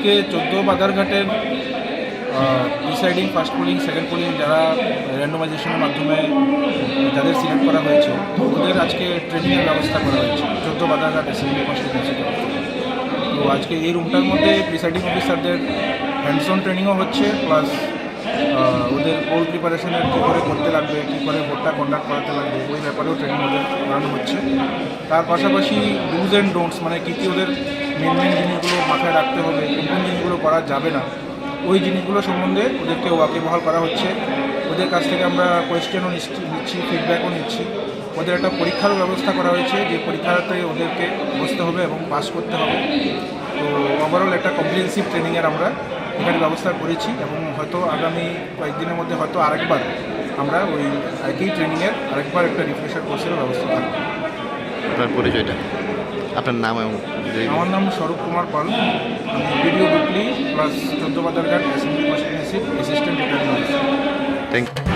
আজকে 14 বাদারঘাটের presiding first polling second polling যারা র্যান্ডমাইজেশনের মাধ্যমে যাদের সিলেক্ট করা হয়েছে তো ওদের আজকে ট্রেনিংয়ের ব্যবস্থা করা হয়েছে 14 বাদারঘাট অ্যাসেম্বলি কনস্টিটিউয়েন্সি। তো আজকে এই রুমটার মধ্যে প্রিসাইডিং অফিসারদের হ্যান্ডস অন ট্রেনিংও হচ্ছে, প্লাস ওদের পোল প্রিপারেশনের কী করে করতে লাগবে, কী করে ভোটটা কন্ডাক্ট করাতে লাগবে ওই ব্যাপারেও ট্রেনিং ওদের করানো হচ্ছে। তার পাশাপাশি ডুজ অ্যান্ড ডোন্টস মানে কী কী ওদের মেন জিনিসগুলো মাথায় রাখতে হবে, কোন জিনিসগুলো করা যাবে না ওই জিনিসগুলো সম্বন্ধে ওদেরকে ওয়াকিবহাল করা হচ্ছে। ওদের কাছ থেকে আমরা কোয়েশ্চেনও নিচ্ছি, ফিডব্যাকও নিচ্ছি। ওদের একটা পরীক্ষারও ব্যবস্থা করা হয়েছে, যে পরীক্ষাতে ওদেরকে বসতে হবে এবং পাস করতে হবে। তো ওভারঅল একটা কম্প্রিহেন্সিভ ট্রেনিংয়ের আমরা এখানে ব্যবস্থা করেছি এবং হয়তো আগামী কয়েকদিনের মধ্যে হয়তো আরেকবার আমরা ওই একই ট্রেনিংয়ের আরেকবার একটা রিফ্রেশার কোর্সেরও ব্যবস্থা থাকবে। আপনার পরিচয়টা, আপনার নাম এবং আমার নাম স্বরূপ কুমার পাল, আমি ভিডিও বুকলি প্লাস 14 বাদারঘাট অ্যাসেম্বলি কনস্টিটিউয়েন্সির assistant returning officer. Thank you.